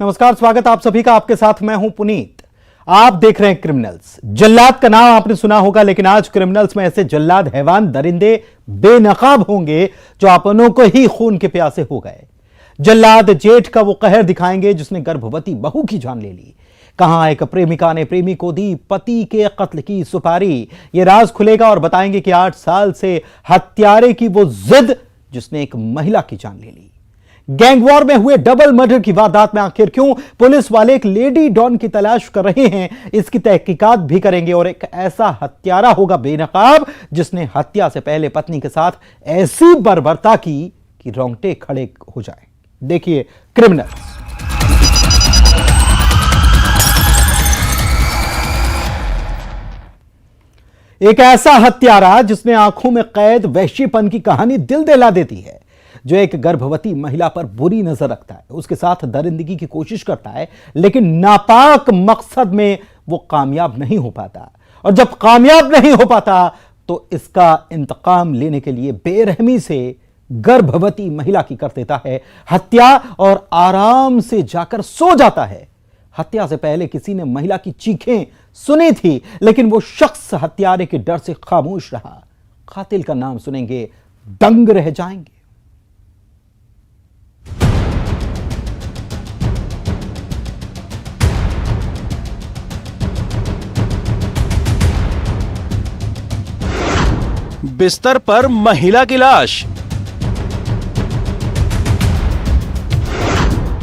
नमस्कार, स्वागत आप सभी का। आपके साथ मैं हूं पुनीत। आप देख रहे हैं क्रिमिनल्स। जल्लाद का नाम आपने सुना होगा, लेकिन आज क्रिमिनल्स में ऐसे जल्लाद, हैवान, दरिंदे बेनकाब होंगे जो अपनों को ही खून के प्यासे हो गए। जल्लाद जेठ का वो कहर दिखाएंगे जिसने गर्भवती बहू की जान ले ली। कहां एक प्रेमिका ने प्रेमी को दी पति के कत्ल की सुपारी। ये राज खुलेगा और बताएंगे कि 8 साल से हत्यारे की वो जिद जिसने एक महिला की जान ले ली। गैंगवॉर में हुए डबल मर्डर की वारदात में आखिर क्यों पुलिस वाले एक लेडी डॉन की तलाश कर रहे हैं, इसकी तहकीकात भी करेंगे। और एक ऐसा हत्यारा होगा बेनकाब जिसने हत्या से पहले पत्नी के साथ ऐसी बर्बरता की कि रोंगटे खड़े हो जाए। देखिए क्रिमिनल्स। एक ऐसा हत्यारा जिसने आंखों में कैद वहशीपन की कहानी दिल दिला देती है, जो एक गर्भवती महिला पर बुरी नजर रखता है, उसके साथ दरिंदगी की कोशिश करता है, लेकिन नापाक मकसद में वो कामयाब नहीं हो पाता। और जब कामयाब नहीं हो पाता तो इसका इंतकाम लेने के लिए बेरहमी से गर्भवती महिला की कर देता है हत्या और आराम से जाकर सो जाता है। हत्या से पहले किसी ने महिला की चीखें सुनी थी, लेकिन वो शख्स हत्यारे के डर से खामोश रहा। कातिल का नाम सुनेंगे दंग रह जाएंगे। बिस्तर पर महिला की लाश,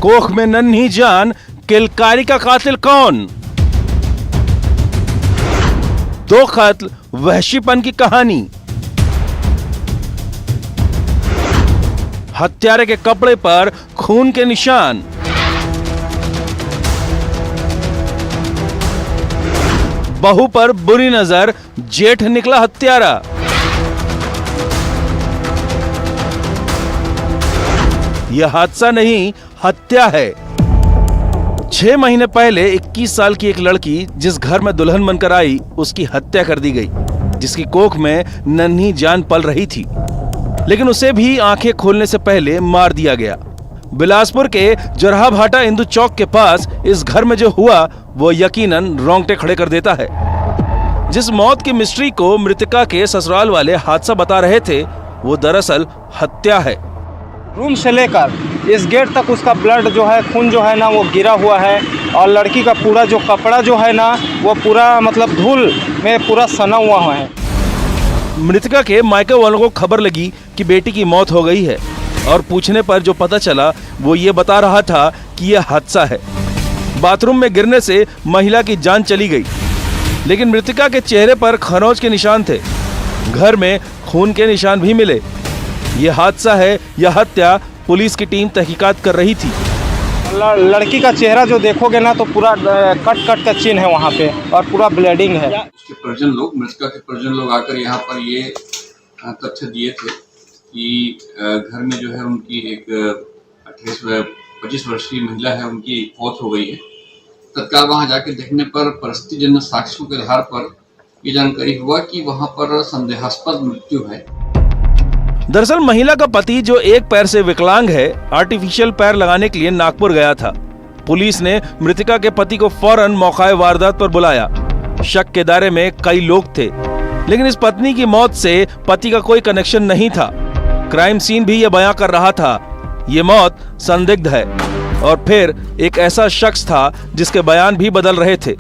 कोख में नन्ही जान, किलकारी का कातिल कौन? 2 कत्ल, वहशीपन की कहानी। हत्यारे के कपड़े पर खून के निशान। बहू पर बुरी नजर, जेठ निकला हत्यारा। यह हादसा नहीं, हत्या है। 6 महीने पहले 21 साल की एक लड़की जिस घर में दुल्हन बनकर आई, उसकी हत्या कर दी गई, जिसकी कोख में नन्ही जान पल रही थी, लेकिन उसे भी आंखें खोलने से पहले मार दिया गया। बिलासपुर के जरहा भाटा इंदू चौक के पास इस घर में जो हुआ वो यकीनन रोंगटे खड़े कर देता है। जिस मौत की मिस्ट्री को मृतका के ससुराल वाले हादसा बता रहे थे, वो दरअसल हत्या है। रूम से लेकर इस गेट तक उसका ब्लड जो है, खून जो है ना, वो गिरा हुआ है। और लड़की का पूरा जो कपड़ा जो है ना, वो पूरा मतलब धूल में पूरा सना हुआ है। मृतका के मायके वालों को खबर लगी कि बेटी की मौत हो गई है, और पूछने पर जो पता चला वो ये बता रहा था कि यह हादसा है। बाथरूम में गिरने से महिला की जान चली गई, लेकिन मृतका के चेहरे पर खरोंच के निशान थे। घर में खून के निशान भी मिले। यह हादसा है या हत्या, पुलिस की टीम तहकीकात कर रही थी। लड़की का चेहरा जो देखोगे ना, तो पूरा कट कट का चिन्ह है वहाँ पे, और पूरा ब्लीडिंग है। उसके परिजन लोग, मृतका के परिजन लोग आकर यहाँ पर ये तथ्य दिए थे कि घर में जो है उनकी एक 25 वर्षीय महिला है, उनकी मौत हो गई है। तत्काल वहां जाके देखने पर परिस्थितिजन्य साक्ष्यों के आधार पर ये जानकारी हुआ कि वहां पर संदेहास्पद मृत्यु है। दरअसल महिला का पति, जो एक पैर से विकलांग है, आर्टिफिशियल पैर लगाने के लिए नागपुर गया था। पुलिस ने मृतका के पति को फौरन मौके वारदात पर बुलाया। शक के दायरे में कई लोग थे, लेकिन इस पत्नी की मौत से पति का कोई कनेक्शन नहीं था। क्राइम सीन भी यह बयां कर रहा था, ये मौत संदिग्ध है। और फिर एक ऐसा शख्स था जिसके बयान भी बदल रहे थे,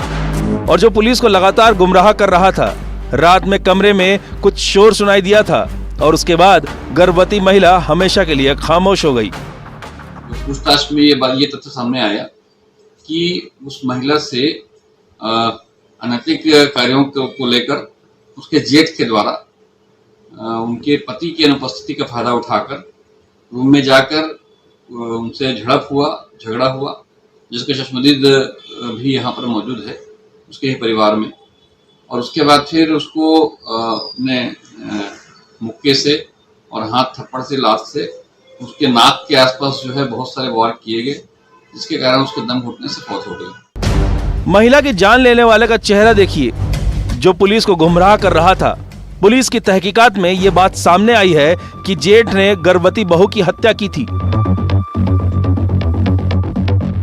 और जो पुलिस को लगातार गुमराह कर रहा था। रात में कमरे में कुछ शोर सुनाई दिया था, और उसके बाद गर्भवती महिला हमेशा के लिए खामोश हो गई। पूछताछ में ये तथ्य सामने आया कि उस महिला से अनैतिक कार्यों को लेकर उसके जेठ के द्वारा उनके पति की अनुपस्थिति का फायदा उठाकर रूम में जाकर उनसे झगड़ा हुआ, जिसके चश्मदीद भी यहाँ पर मौजूद है उसके ही परिवार में। और उसके बाद फिर उसको अपने मुक्के से और हाथ थप्पड़ से, लात से उसके नाक के आसपास जो है बहुत सारे वार किए गए, जिसके कारण उसके दम घुटने से मौत हो गई। महिला की जान लेने वाले का चेहरा देखिए, जो पुलिस को गुमराह कर रहा था। पुलिस की तहकीकात में ये बात सामने आई है कि जेठ ने गर्भवती बहू की हत्या की थी।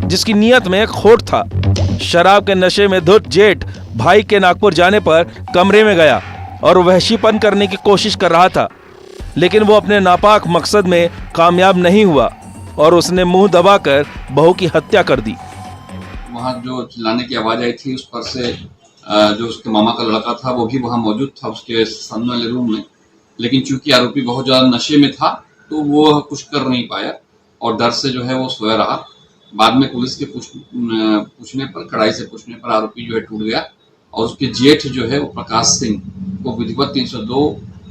जिसकी नीयत में खोट था। शराब के नशे में धुत जेठ भाई के नागपुर जाने पर कमरे में गया और वहशीपन करने की कोशिश कर रहा था, लेकिन वो अपने नापाक मकसद में कामयाब नहीं हुआ और उसने मुंह दबाकर बहू की हत्या कर दी। वहाँ जो चिल्लाने की आवाज आई थी, उस पर से जो उसके मामा का लड़का था वो भी वहाँ मौजूद था उसके सामने वाले रूम में, लेकिन चूंकि आरोपी बहुत ज्यादा नशे में था तो वो कुछ कर नहीं पाया और डर से जो है वो सोया रहा। बाद में पुलिस के पूछने पर, कड़ाई से पूछने पर आरोपी जो है टूट गया और उसके जेठ जो है वो प्रकाश सिंह को विधिवत 302,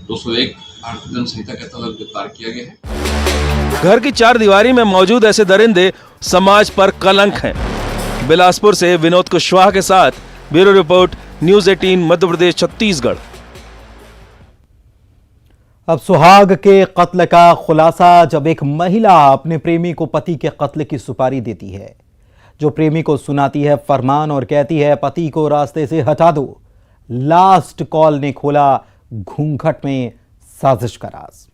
201 भारतीय दंड संहिता के तहत गिरफ्तार किया गया है। घर की चार दीवारी में मौजूद ऐसे दरिंदे समाज पर कलंक हैं। बिलासपुर से विनोद कुशवाहा के साथ bureau report, news 18 Madhya Pradesh Chhattisgarh. अब सुहाग के कत्ल का खुलासा जब एक महिला अपने प्रेमी को पति के कत्ल की सुपारी देती है, जो प्रेमी को सुनाती है फरमान और कहती है पति को रास्ते से हटा दो। लास्ट कॉल ने खोला घूंघट में साजिश का राज।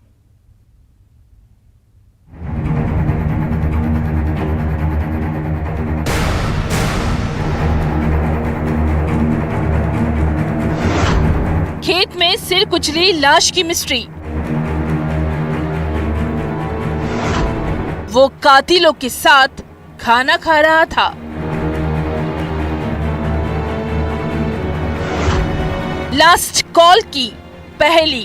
खेत में सिर कुचली लाश की मिस्ट्री। वो कातिलों के साथ खाना खा रहा था। लास्ट कॉल की पहली।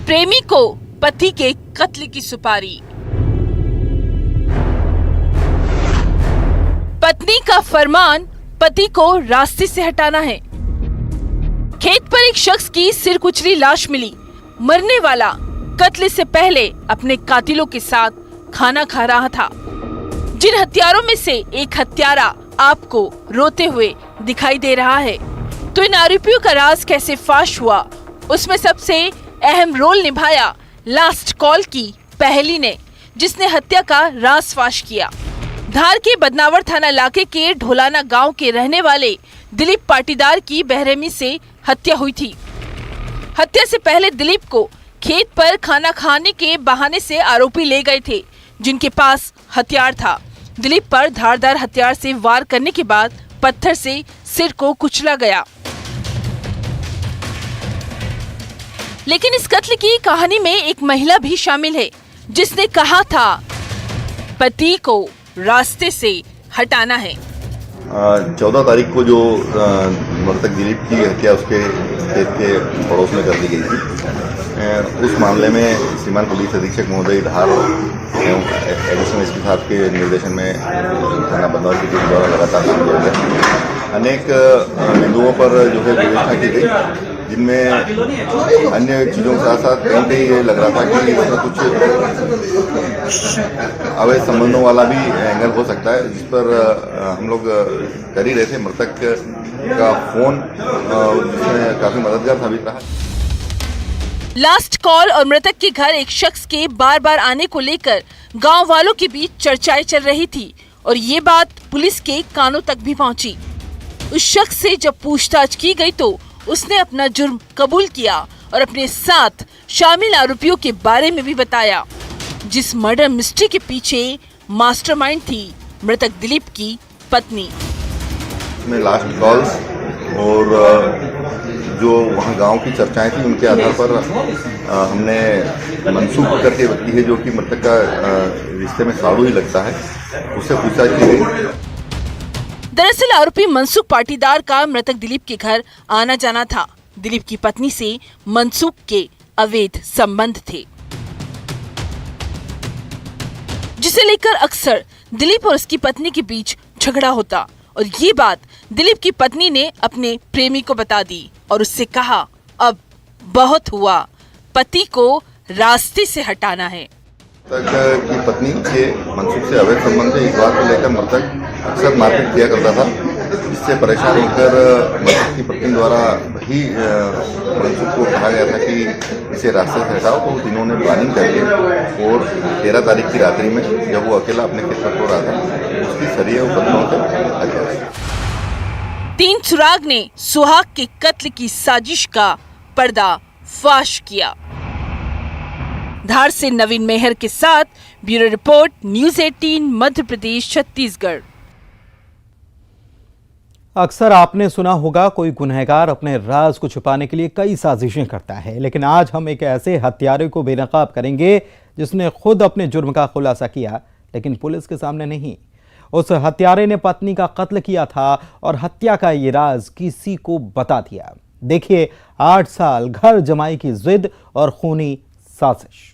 प्रेमी को पति के कत्ल की सुपारी। पत्नी का फरमान पति को रास्ते से हटाना है। खेत पर एक शख्स की सिर कुचली लाश मिली। मरने वाला कत्ल से पहले अपने कातिलों के साथ खाना खा रहा था। जिन हत्यारों में से एक हत्यारा आपको रोते हुए दिखाई दे रहा है, तो इन आरोपियों का राज कैसे फाश हुआ, उसमें सबसे अहम रोल निभाया लास्ट कॉल की पहली ने, जिसने हत्या का राज फाश किया। धार के बदनावर थाना इलाके के ढोलाना गांव के रहने वाले दिलीप पाटीदार की बेरहमी से हत्या हुई थी। हत्या से पहले दिलीप को खेत पर खाना खाने के बहाने से आरोपी ले गए थे, जिनके पास हथियार था। दिलीप पर धारदार हथियार से वार करने के बाद पत्थर से सिर को कुचला गया। लेकिन इस कत्ल की कहानी में एक महिला भी शामिल है, जिसने कहा था पति को रास्ते से हटाना है। 14 तारीख को जो मृतक दिलीप की हत्या उसके खेत के पड़ोस में कर दी गई थी, उस मामले में श्रीमान पुलिस अधीक्षक महोदय धार एवं एडिशनल एसपी साहब के निर्देशन में थाना बंदौर की टीम द्वारा लगातार काम किया गया। अनेक बिंदुओं पर जो है व्यवस्था की गई, जिनमें अन्य चीज़ों के साथ साथ कहीं ये लग रहा था कि इसमें कुछ अवैध संबंधों वाला भी एंगल हो सकता है, जिस पर हम लोग कर ही रहे थे। मृतक का फोन जिसमें काफी मददगार साबित रहा। लास्ट कॉल और मृतक के घर एक शख्स के बार बार आने को लेकर गांव वालों के बीच चर्चाएं चल रही थी और ये बात पुलिस के कानों तक भी पहुंची। उस शख्स से जब पूछताछ की गई तो उसने अपना जुर्म कबूल किया और अपने साथ शामिल आरोपियों के बारे में भी बताया। जिस मर्डर मिस्ट्री के पीछे मास्टरमाइंड थी मृतक दिलीप की पत्नी। में लास्ट कॉल्स और जो वहाँ गांव की चर्चाएं थी, उनके आधार पर हमने मनसूख करके व्यक्ति है जो कि मृतक का रिश्ते में साड़ू ही लगता है, उससे पूछताछ की गई। दरअसल आरोपी मनसूख पाटीदार का मृतक दिलीप के घर आना जाना था। दिलीप की पत्नी से मनसूख के अवैध संबंध थे, जिसे लेकर अक्सर दिलीप और उसकी पत्नी के बीच झगड़ा होता और ये बात दिलीप की पत्नी ने अपने प्रेमी को बता दी और उससे कहा अब बहुत हुआ, पति को रास्ते से हटाना है। मृतक की पत्नी के मनसूख से अवैध संबंध है, इस बात को लेकर मृतक अक्सर मारपीट किया करता था, जिससे परेशान होकर मृतक की पत्नी द्वारा ही मनसूख को कहा गया था कि इसे रास्ते से हटाओ। तो जिन्होंने प्लानिंग करके और 13 तारीख की रात्रि में जब वो अकेला अपने खेत पर सो रहा था, उसकी शरीर बदनों से हत्या। 3 सुराग ने सुहाग के कत्ल की साजिश का पर्दा फाश किया। धार से नवीन मेहर के साथ bureau report, news 18 Madhya Pradesh Chhattisgarh. अक्सर आपने सुना होगा कोई गुनहगार अपने राज को छुपाने के लिए कई साजिशें करता है, लेकिन आज हम एक ऐसे हत्यारे को बेनकाब करेंगे जिसने खुद अपने जुर्म का खुलासा किया, लेकिन पुलिस के सामने नहीं। उस हत्यारे ने पत्नी का कत्ल किया था और हत्या का ये राज किसी को बता दिया। देखिए 8 साल घर जमाई की जिद और खूनी साजिश।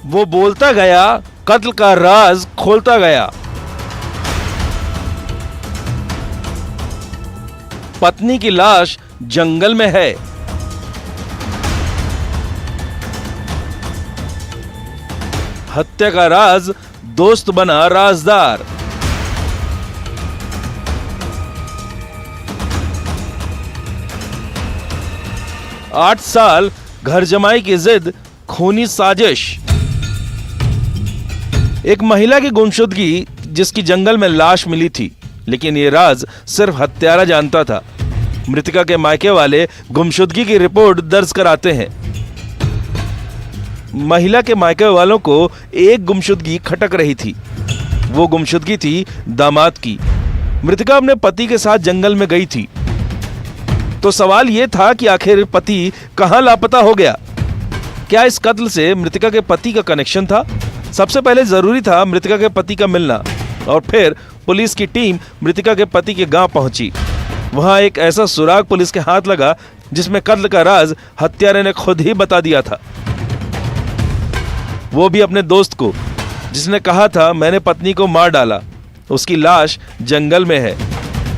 वो बोलता गया, कत्ल का राज खोलता गया। पत्नी की लाश जंगल में है। हत्या का राज दोस्त बना राजदार। आठ साल घर जमाई की जिद, खूनी साजिश। एक महिला की गुमशुदगी जिसकी जंगल में लाश मिली थी, लेकिन यह राज सिर्फ हत्यारा जानता था। मृतका के मायके वाले गुमशुदगी की रिपोर्ट दर्ज कराते हैं। महिला के मायके वालों को एक गुमशुदगी खटक रही थी। वो गुमशुदगी थी दामाद की। मृतका अपने पति के साथ जंगल में गई थी, तो सवाल यह था कि आखिर पति कहां लापता हो गया। क्या इस कत्ल से मृतका के पति का कनेक्शन था? सबसे पहले जरूरी था मृतका के पति का मिलना, और फिर पुलिस की टीम मृतका के पति के गांव पहुंची। वहां एक ऐसा सुराग पुलिस के हाथ लगा जिसमें कत्ल का राज हत्यारे ने खुद ही बता दिया था, वो भी अपने दोस्त को, जिसने कहा था मैंने पत्नी को मार डाला, उसकी लाश जंगल में है।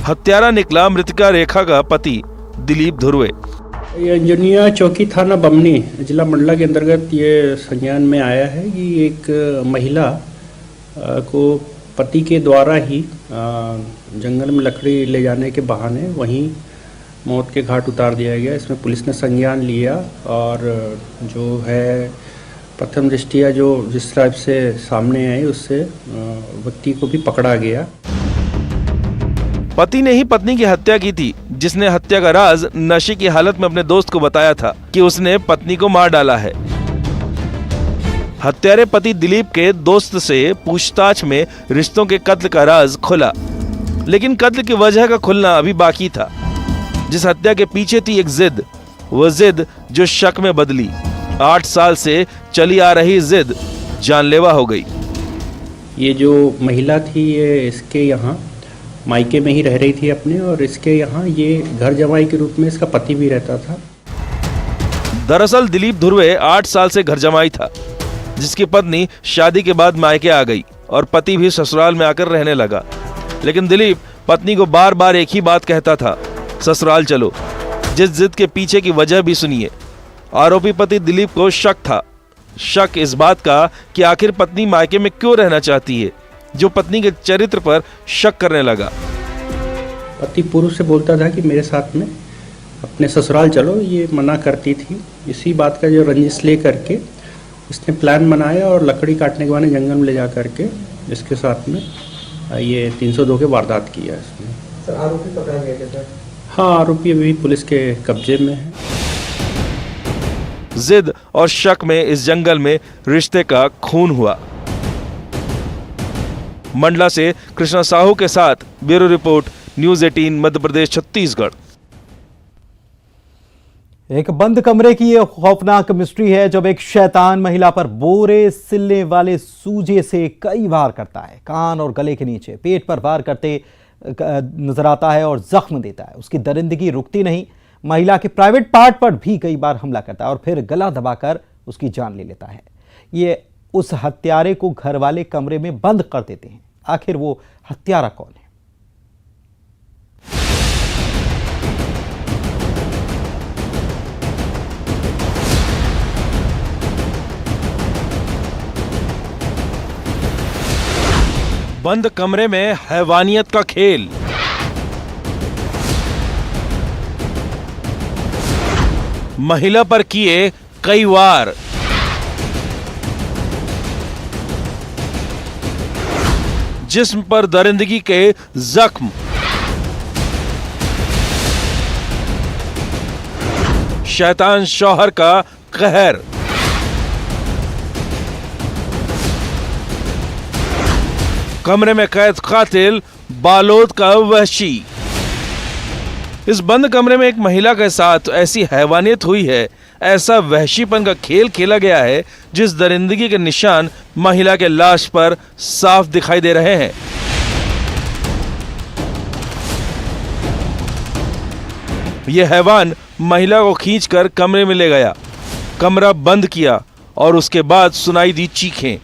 हत्यारा निकला मृतका रेखा का पति दिलीप धुर्वे। ये अंजनिया चौकी थाना बमनी जिला मंडला के अंतर्गत ये संज्ञान में आया है कि एक महिला को पति के द्वारा ही जंगल में लकड़ी ले जाने के बहाने वहीं मौत के घाट उतार दिया गया। इसमें पुलिस ने संज्ञान लिया और जो है प्रथम दृष्टिया जो जिस टाइप से सामने आई उससे व्यक्ति को भी पकड़ा गया। पति ने ही पत्नी की हत्या की थी, जिसने हत्या का राज नशे की हालत में अपने दोस्त को बताया था कि उसने पत्नी को मार डाला है। हत्यारे पति दिलीप के दोस्त से पूछताछ में रिश्तों के कत्ल का राज खुला, लेकिन कत्ल की वजह का खुलना अभी बाकी था। जिस हत्या के पीछे थी एक जिद, वो जिद जो शक में बदली। 8 साल से चली आ रही जिद जानलेवा हो गई। ये जो महिला थी ये इसके यहाँ मायके में ही रह रही थी अपने, और इसके यहाँ ये घर जमाई के रूप में इसका पति भी रहता था। दरअसल दिलीप धुर्वे 8 साल से घर जमाई था, जिसकी पत्नी शादी के बाद मायके आ गई और पति भी ससुराल में आकर रहने लगा। लेकिन दिलीप पत्नी को बार बार एक ही बात कहता था, ससुराल चलो। जिस जिद के पीछे की वजह भी सुनिए। आरोपी पति दिलीप को शक था। शक इस बात का कि आखिर पत्नी मायके में क्यों रहना चाहती है, जो पत्नी के चरित्र पर शक करने लगा। पति पूर्व से बोलता था कि मेरे साथ में अपने ससुराल चलो, ये मना करती थी। इसी बात का जो रंजिश ले करके इसने प्लान बनाया और लकड़ी काटने के बाद जंगल में ले जा करके इसके साथ में ये 302 के वारदात किया इसने। सर आरोपी पकड़ा गया क्या सर? हाँ, आरोपी अभी पुलिस के कब्जे में है। जिद और शक में इस जंगल में रिश्ते का खून हुआ। मंडला से कृष्णा साहू के साथ bureau report, news 18 Madhya Pradesh Chhattisgarh. एक बंद कमरे की यह खौफनाक मिस्ट्री है जब एक शैतान महिला पर बोरे सिलने वाले सूजे से कई वार करता है। कान और गले के नीचे, पेट पर वार करते नजर आता है और जख्म देता है। उसकी दरिंदगी रुकती नहीं। महिला के प्राइवेट पार्ट पर भी कई बार हमला करता है और फिर गला दबाकर उसकी जान ले लेता है। ये उस हत्यारे को घर वाले कमरे में बंद कर देते हैं। आखिर वो हत्यारा कौन है? बंद कमरे में हैवानियत का खेल। महिला पर किए कई वार। जिस्म पर दरिंदगी के जख्म। शैतान शौहर का कहर। कमरे में कैद कातिल बालोद का वहशी। इस बंद कमरे में एक महिला के साथ ऐसी हैवानियत हुई है, ऐसा वहशीपन का खेल खेला गया है, जिस दरिंदगी के निशान महिला के लाश पर साफ दिखाई दे रहे हैं। यह हैवान महिला को खींचकर कमरे में ले गया, कमरा बंद किया और उसके बाद सुनाई दी चीखें।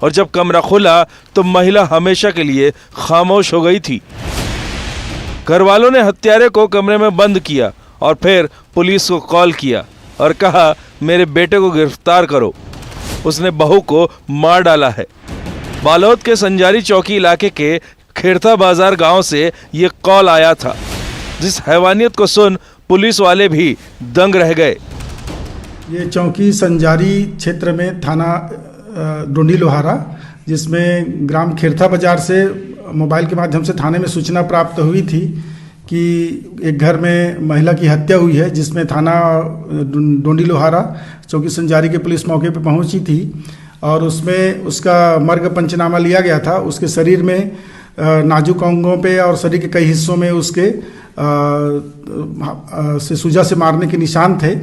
और जब कमरा खुला तो महिला हमेशा के लिए खामोश हो गई थी। घर वालों ने हत्यारे को कमरे में बंद किया और फिर पुलिस को कॉल किया और कहा, मेरे बेटे को गिरफ्तार करो, उसने बहू को मार डाला है। बालोद के संजारी चौकी इलाके के खेरथा बाजार गांव से ये कॉल आया था, जिस हैवानियत को सुन पुलिस वाले भी दंग रह गए। ये चौकी संजारी क्षेत्र में थाना डोंडी लोहारा, जिसमें ग्राम खेरथा बाजार से मोबाइल के माध्यम से थाने में सूचना प्राप्त हुई थी कि एक घर में महिला की हत्या हुई है, जिसमें थाना डोंडी लोहारा चौकी संजारी की पुलिस मौके पर पहुंची थी और उसमें उसका मर्ग पंचनामा लिया गया था। उसके शरीर में नाजुक अंगों पे और शरीर के कई हिस्सों में उसके से सूजा से मारने के निशान थे।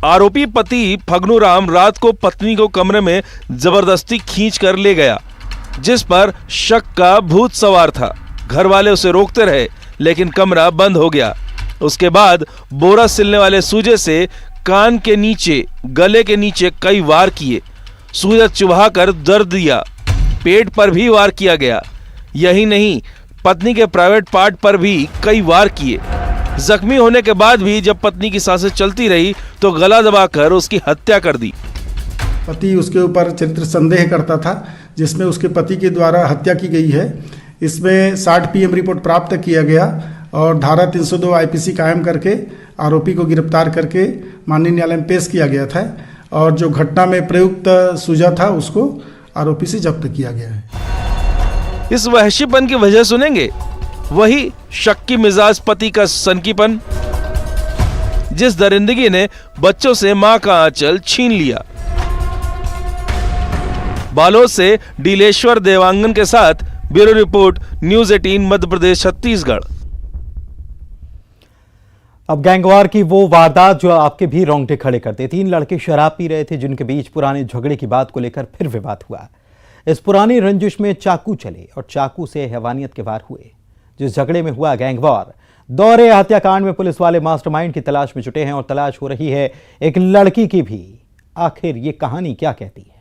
आरोपी पति फगनू राम रात को पत्नी को कमरे में जबरदस्ती खींच कर ले गया, जिस पर शक का भूत सवार था। घर वाले उसे रोकते रहे लेकिन कमरा बंद हो गया। उसके बाद बोरा सिलने वाले सूजे से कान के नीचे, गले के नीचे कई वार किए। सूजा चुभा कर दर्द दिया। पेट पर भी वार किया गया। यही नहीं, पत्नी के प्राइवेट पार्ट पर भी कई वार किए। जख्मी होने के बाद भी जब पत्नी की सांसें चलती रही तो गला दबाकर उसकी हत्या कर दी। पति उसके ऊपर चरित्र संदेह करता था, जिसमें उसके पति के द्वारा हत्या की गई है। इसमें 60 PM रिपोर्ट प्राप्त किया गया और धारा 302 IPC कायम करके आरोपी को गिरफ्तार करके माननीय न्यायालय में पेश किया गया था और जो घटना में प्रयुक्त सूजा था उसको आरोपी से जब्त किया गया है। इस वहशीपन की वजह सुनेंगे, वही शक्की मिजाज पति का सनकीपन, जिस दरिंदगी ने बच्चों से मां का आंचल छीन लिया। बालोद से डीलेश्वर देवांगन के साथ bureau report, news 18 Madhya Pradesh Chhattisgarh. अब गैंगवार की वो वारदात जो आपके भी रोंगटे खड़े करते। 3 लड़के शराब पी रहे थे, जिनके बीच पुराने झगड़े की बात को लेकर फिर विवाद हुआ। इस पुरानी रंजिश में चाकू चले और चाकू से हैवानियत के वार हुए। जिस झगड़े में हुआ गैंगवार, दौरे हत्याकांड में पुलिस वाले मास्टरमाइंड की तलाश में जुटे हैं और तलाश हो रही है एक लड़की की भी। आखिर ये कहानी क्या कहती है?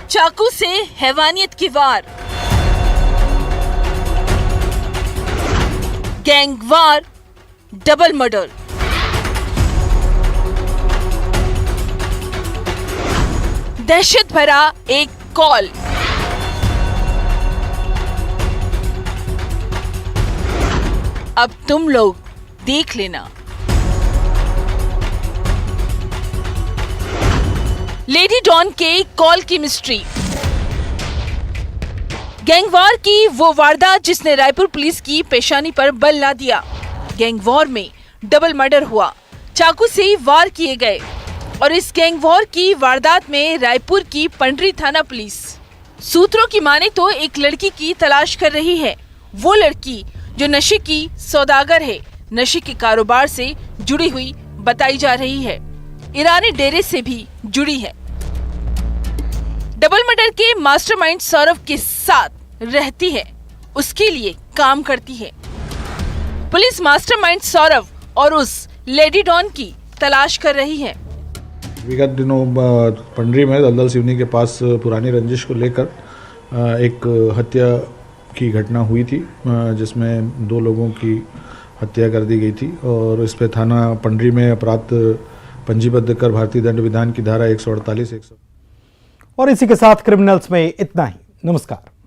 चाकू से हैवानियत की वार। Gang war, double murder. दहशत भरा एक कॉल। अब तुम लोग देख लेना। लेडी डॉन के कॉल की मिस्ट्री। गैंगवार की वो वारदात जिसने रायपुर पुलिस की पेशानी पर बल ला दिया। गैंगवार में डबल मर्डर हुआ, चाकू से वार किए गए और इस गैंगवार की वारदात में रायपुर की पंडरी थाना पुलिस सूत्रों की माने तो एक लड़की की तलाश कर रही है। वो लड़की जो नशे की सौदागर है, नशे के कारोबार से जुड़ी हुई बताई जा रही है, ईरानी डेरे से भी जुड़ी है। डबल मर्डर के मास्टरमाइंड सौरभ के साथ रहती है, उसके लिए काम करती है। पुलिस मास्टरमाइंड सौरभ और उस लेडी डॉन की तलाश कर रही है। विगत दिनों पंडरी में दलदल सिवनी के पास पुरानी रंजिश को लेकर एक हत्या की घटना हुई थी, जिसमें 2 लोगों की हत्या कर दी गई थी और इस पे थाना पंडरी में अपराध पंजीबद्ध कर भारतीय दंड विधान की धारा 148 और इसी के साथ क्रिमिनल्स में इतना ही। नमस्कार।